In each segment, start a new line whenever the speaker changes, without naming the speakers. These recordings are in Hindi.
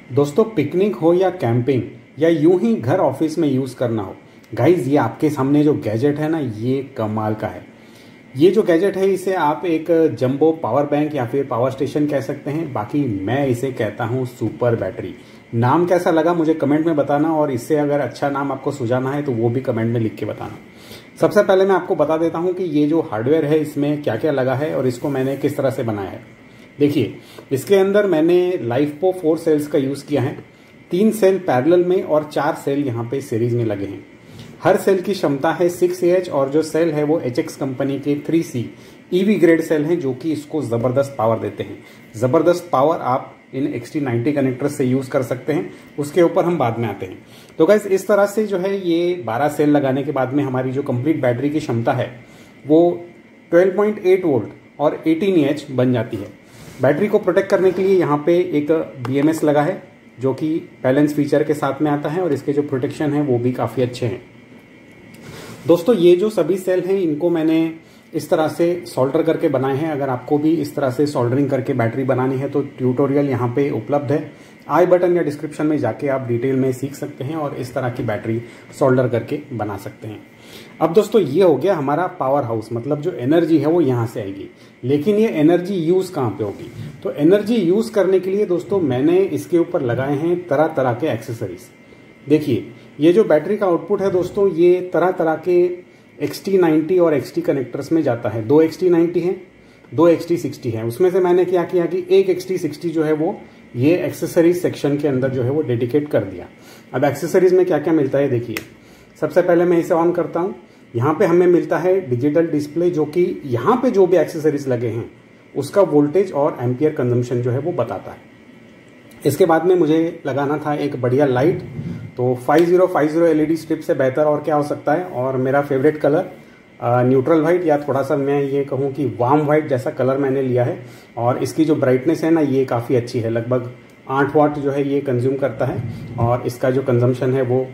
दोस्तों पिकनिक हो या कैंपिंग या यूं ही घर ऑफिस में यूज़ करना हो, गाइज ये आपके सामने जो गैजेट है ना, ये कमाल का है। ये जो गैजेट है इसे आप एक जंबो पावर बैंक या फिर पावर स्टेशन कह सकते हैं, बाकी मैं इसे कहता हूँ सुपर बैटरी। नाम कैसा लगा मुझे कमेंट में बताना, और इससे अगर अच्छा नाम आपको सुझाना है तो वो भी कमेंट में लिख के बताना। सबसे पहले मैं आपको बता देता हूँ कि ये जो हार्डवेयर है इसमें क्या क्या लगा है और इसको मैंने किस तरह से बनाया है। देखिए, इसके अंदर मैंने लाइफपो 4 सेल्स का यूज किया है। 3 सेल पैरेलल में और 4 सेल यहाँ पे सीरीज में लगे हैं। हर सेल की क्षमता है 6Ah और जो सेल है वो HX कंपनी के 3C EV ग्रेड सेल हैं, जो कि इसको जबरदस्त पावर देते हैं। जबरदस्त पावर आप इन XT90 कनेक्टर से यूज कर सकते हैं, उसके ऊपर हम बाद में आते हैं। तो गाइस इस तरह से जो है ये 12 सेल लगाने के बाद में हमारी जो कंप्लीट बैटरी की क्षमता है वो 12.8 वोल्ट और 18Ah बन जाती है। बैटरी को प्रोटेक्ट करने के लिए यहाँ पे एक BMS लगा है, जो कि बैलेंस फीचर के साथ में आता है, और इसके जो प्रोटेक्शन है वो भी काफ़ी अच्छे हैं। दोस्तों ये जो सभी सेल हैं इनको मैंने इस तरह से सोल्डर करके बनाए हैं। अगर आपको भी इस तरह से सोल्डरिंग करके बैटरी बनानी है तो ट्यूटोरियल यहाँ पे उपलब्ध है। आई बटन या डिस्क्रिप्शन में जाके आप डिटेल में सीख सकते हैं और इस तरह की बैटरी सोल्डर करके बना सकते हैं। अब दोस्तों ये हो गया हमारा पावर हाउस, मतलब जो एनर्जी है वो यहाँ से आएगी। लेकिन ये एनर्जी यूज कहाँ पे होगी? तो एनर्जी यूज करने के लिए दोस्तों मैंने इसके ऊपर लगाए हैं तरह तरह के एक्सेसरीज। देखिए, ये जो बैटरी का आउटपुट है दोस्तों, ये तरह तरह के XT90 और XT कनेक्टर्स में जाता है। 2 XT90 हैं, 2 XT60 हैं। उसमें से मैंने क्या किया कि एक XT60 जो है वो ये एक्सेसरीज सेक्शन के अंदर जो है वो डेडिकेट कर दिया। अब एक्सेसरीज में क्या क्या मिलता है देखिए। सबसे पहले मैं इसे ऑन करता हूँ। यहाँ पे हमें मिलता है डिजिटल डिस्प्ले, जो कि यहाँ पे जो भी एक्सेसरीज लगे हैं उसका वोल्टेज और एम्पियर कंजम्पशन जो है वो बताता है। इसके बाद में मुझे लगाना था एक बढ़िया लाइट, तो 5050 LED स्ट्रिप से बेहतर और क्या हो सकता है। और मेरा फेवरेट कलर न्यूट्रल वाइट, या थोड़ा सा मैं ये कहूँ कि वार्म वाइट जैसा कलर मैंने लिया है। और इसकी जो ब्राइटनेस है ना, ये काफ़ी अच्छी है। लगभग 8 वाट जो है ये कंज्यूम करता है, और इसका जो कंजम्पशन है वो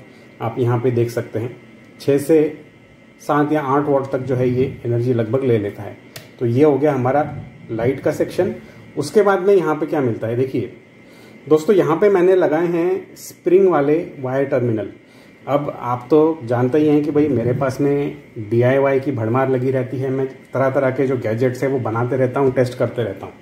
आप यहाँ पे देख सकते हैं। 6 से 7 या 8 वाट तक जो है ये एनर्जी लगभग ले लेता है। तो ये हो गया हमारा लाइट का सेक्शन। उसके बाद में यहाँ पे क्या मिलता है देखिए दोस्तों, यहाँ पे मैंने लगाए हैं स्प्रिंग वाले वायर टर्मिनल। अब आप तो जानते ही हैं कि भाई मेरे पास में DIY की भड़मार लगी रहती है। मैं तरह तरह के जो गैजेट्स है वो बनाते रहता हूँ, टेस्ट करते रहता हूँ।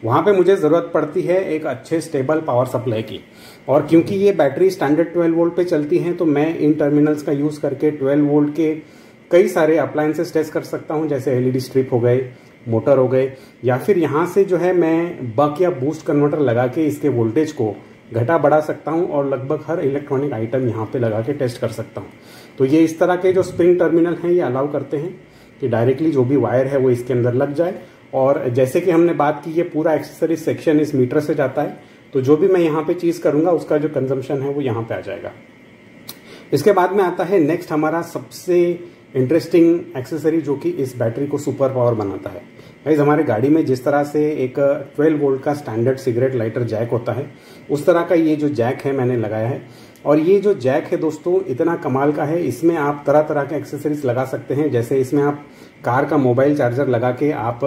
वहाँ पे मुझे ज़रूरत पड़ती है एक अच्छे स्टेबल पावर सप्लाई की, और क्योंकि ये बैटरी स्टैंडर्ड 12 वोल्ट पे चलती हैं तो मैं इन टर्मिनल्स का यूज़ करके 12 वोल्ट के कई सारे अप्लायंसेस टेस्ट कर सकता हूँ, जैसे LED स्ट्रिप हो गए, मोटर हो गए, या फिर यहाँ से जो है मैं बक या बूस्ट कन्वर्टर लगा के इसके वोल्टेज को घटा बढ़ा सकता हूँ, और लगभग हर इलेक्ट्रॉनिक आइटम यहाँ पे लगा के टेस्ट कर सकता हूँ। तो ये इस तरह के जो स्प्रिंग टर्मिनल हैं ये अलाउ करते हैं कि डायरेक्टली जो भी वायर है वो इसके अंदर लग जाए। और जैसे कि हमने बात की, ये पूरा एक्सेसरीज सेक्शन इस मीटर से जाता है, तो जो भी मैं यहाँ पे चीज़ करूँगा उसका जो कंजम्पशन है वो यहाँ पे आ जाएगा। इसके बाद में आता है नेक्स्ट हमारा सबसे इंटरेस्टिंग एक्सेसरी, जो कि इस बैटरी को सुपर पावर बनाता है। गाइस, हमारे गाड़ी में जिस तरह से एक 12 वोल्ट का स्टैंडर्ड सिगरेट लाइटर जैक होता है, उस तरह का ये जो जैक है मैंने लगाया है। और ये जो जैक है दोस्तों इतना कमाल का है, इसमें आप तरह तरह के एक्सेसरीज लगा सकते हैं। जैसे इसमें आप कार का मोबाइल चार्जर लगा के आप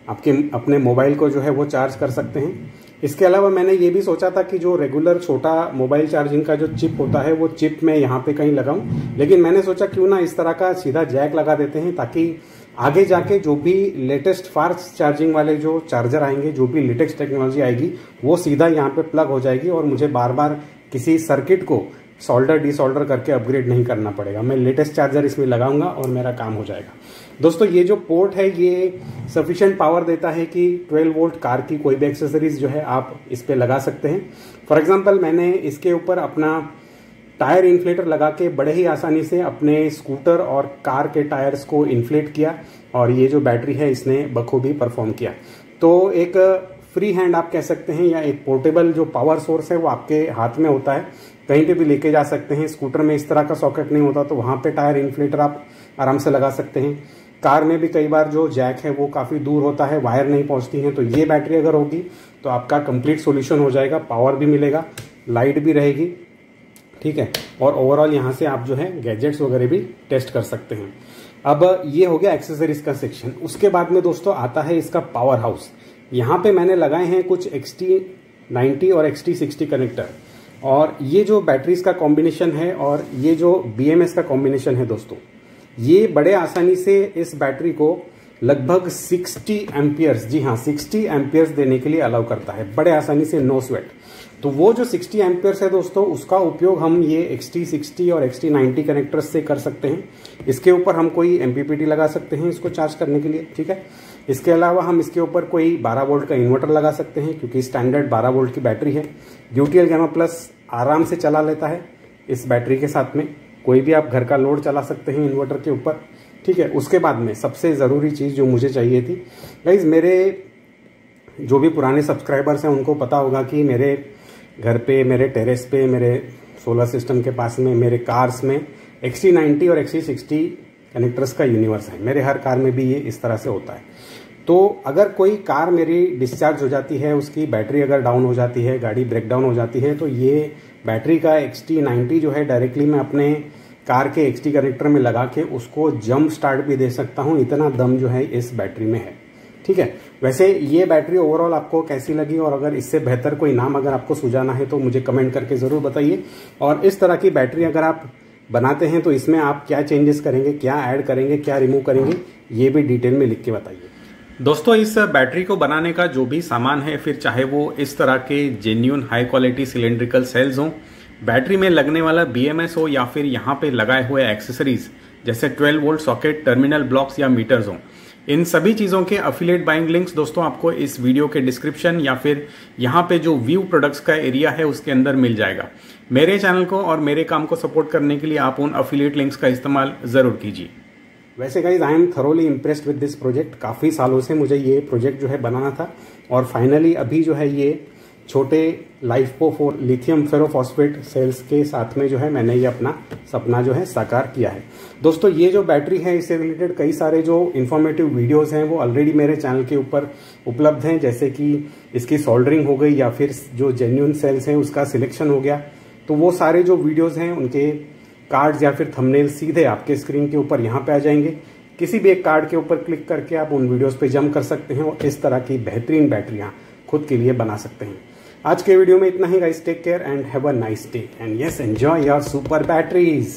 अपने मोबाइल को जो है वो चार्ज कर सकते हैं। इसके अलावा मैंने ये भी सोचा था कि जो रेगुलर छोटा मोबाइल चार्जिंग का जो चिप होता है वो चिप मैं यहाँ पे कहीं लगाऊं, लेकिन मैंने सोचा क्यों ना इस तरह का सीधा जैक लगा देते हैं, ताकि आगे जाके जो भी लेटेस्ट फास्ट चार्जिंग वाले जो चार्जर आएंगे, जो भी लेटेस्ट टेक्नोलॉजी आएगी, वो सीधा यहाँ पे प्लग हो जाएगी और मुझे बार बार किसी सर्किट को सोल्डर डिसोल्डर करके अपग्रेड नहीं करना पड़ेगा। मैं लेटेस्ट चार्जर इसमें लगाऊंगा और मेरा काम हो जाएगा। दोस्तों ये जो पोर्ट है ये सफिशिएंट पावर देता है कि 12 वोल्ट कार की कोई भी एक्सेसरीज जो है आप इस पे लगा सकते हैं। फॉर एग्जांपल मैंने इसके ऊपर अपना टायर इन्फ्लेटर लगा के बड़े ही आसानी से अपने स्कूटर और कार के टायर्स को इन्फ्लेट किया, और ये जो बैटरी है इसने बखूबी परफॉर्म किया। तो एक फ्री हैंड आप कह सकते हैं, या एक पोर्टेबल जो पावर सोर्स है वो आपके हाथ में होता है, कहीं पे भी लेके जा सकते हैं। स्कूटर में इस तरह का सॉकेट नहीं होता, तो वहाँ पे टायर इन्फ्लेटर आप आराम से लगा सकते हैं। कार में भी कई बार जो जैक है वो काफ़ी दूर होता है, वायर नहीं पहुँचती हैं, तो ये बैटरी अगर होगी तो आपका कंप्लीट सोल्यूशन हो जाएगा। पावर भी मिलेगा, लाइट भी रहेगी, ठीक है, और ओवरऑल यहाँ से आप जो है गैजेट्स वगैरह भी टेस्ट कर सकते हैं। अब ये हो गया एक्सेसरीज का सेक्शन। उसके बाद में दोस्तों आता है इसका पावर हाउस। यहाँ पे मैंने लगाए हैं कुछ XT90 और XT60 कनेक्टर। और ये जो बैटरीज का कॉम्बिनेशन है और ये जो BMS का कॉम्बिनेशन है दोस्तों, ये बड़े आसानी से इस बैटरी को लगभग 60 एम्पियर्स, जी हाँ 60 एम्पियर्स देने के लिए अलाउ करता है, बड़े आसानी से, नो स्वेट। तो वो जो 60 एम्पियर्स है दोस्तों, उसका उपयोग हम ये XT60 और XT90 कनेक्टर्स से कर सकते हैं। इसके ऊपर हम कोई MPPT लगा सकते हैं इसको चार्ज करने के लिए, ठीक है। इसके अलावा हम इसके ऊपर कोई 12 वोल्ट का इन्वर्टर लगा सकते हैं, क्योंकि स्टैंडर्ड 12 वोल्ट की बैटरी है। UTL Gamma Plus आराम से चला लेता है इस बैटरी के साथ में। कोई भी आप घर का लोड चला सकते हैं इन्वर्टर के ऊपर, ठीक है। उसके बाद में सबसे ज़रूरी चीज़ जो मुझे चाहिए थी गाइज, मेरे जो भी पुराने सब्सक्राइबर्स हैं उनको पता होगा कि मेरे घर पे, मेरे टेरेस पे, मेरे सोलर सिस्टम के पास में, मेरे कार्स में XT90 और XT60 कनेक्टर्स का यूनिवर्स है। मेरे हर कार में भी ये इस तरह से होता है। तो अगर कोई कार मेरी डिस्चार्ज हो जाती है, उसकी बैटरी अगर डाउन हो जाती है, गाड़ी ब्रेक डाउन हो जाती है, तो ये बैटरी का XT90 जो है डायरेक्टली मैं अपने कार के XT कनेक्टर में लगा के उसको जंप स्टार्ट भी दे सकता हूँ। इतना दम जो है इस बैटरी में है, ठीक है। वैसे ये बैटरी ओवरऑल आपको कैसी लगी, और अगर इससे बेहतर कोई नाम अगर आपको सुझाना है तो मुझे कमेंट करके ज़रूर बताइए। और इस तरह की बैटरी अगर आप बनाते हैं तो इसमें आप क्या चेंजेस करेंगे, क्या ऐड करेंगे, क्या रिमूव करेंगे, ये भी डिटेल में लिख के बताइए। दोस्तों, इस बैटरी को बनाने का जो भी सामान है, फिर चाहे वो इस तरह के genuine high quality cylindrical cells हों, बैटरी में लगने वाला BMS हो, या फिर यहाँ पे लगाए हुए एक्सेसरीज जैसे 12 वोल्ट सॉकेट, टर्मिनल ब्लॉक्स या मीटर्स हों, इन सभी चीज़ों के अफिलिएट बाइंग लिंक्स दोस्तों आपको इस वीडियो के डिस्क्रिप्शन या फिर यहाँ पे जो व्यू प्रोडक्ट्स का एरिया है उसके अंदर मिल जाएगा। मेरे चैनल को और मेरे काम को सपोर्ट करने के लिए आप उन अफिलिएट लिंक्स का इस्तेमाल ज़रूर कीजिए। वैसे guys, I am thoroughly impressed with this project. काफ़ी सालों से मुझे ये प्रोजेक्ट जो है बनाना था, और फाइनली अभी जो है ये छोटे LiFePO4 लिथियम फेरोफॉस्फेट सेल्स के साथ में जो है मैंने ये अपना सपना जो है साकार किया है। दोस्तों, ये जो बैटरी है, इससे रिलेटेड कई सारे जो इन्फॉर्मेटिव वीडियोस हैं वो ऑलरेडी मेरे चैनल के ऊपर उपलब्ध हैं, जैसे कि इसकी सोल्डरिंग हो गई या फिर जो जेन्युइन सेल्स हैं उसका सिलेक्शन हो गया। तो वो सारे जो वीडियोज़ हैं उनके कार्ड्स या फिर थंबनेल सीधे आपके स्क्रीन के ऊपर यहाँ पे आ जाएंगे। किसी भी एक कार्ड के ऊपर क्लिक करके आप उन वीडियोज़ पे जंप कर सकते हैं और इस तरह की बेहतरीन बैटरियाँ खुद के लिए बना सकते हैं। आज के वीडियो में इतना ही guys, take care and have a nice day, and yes, enjoy your super batteries.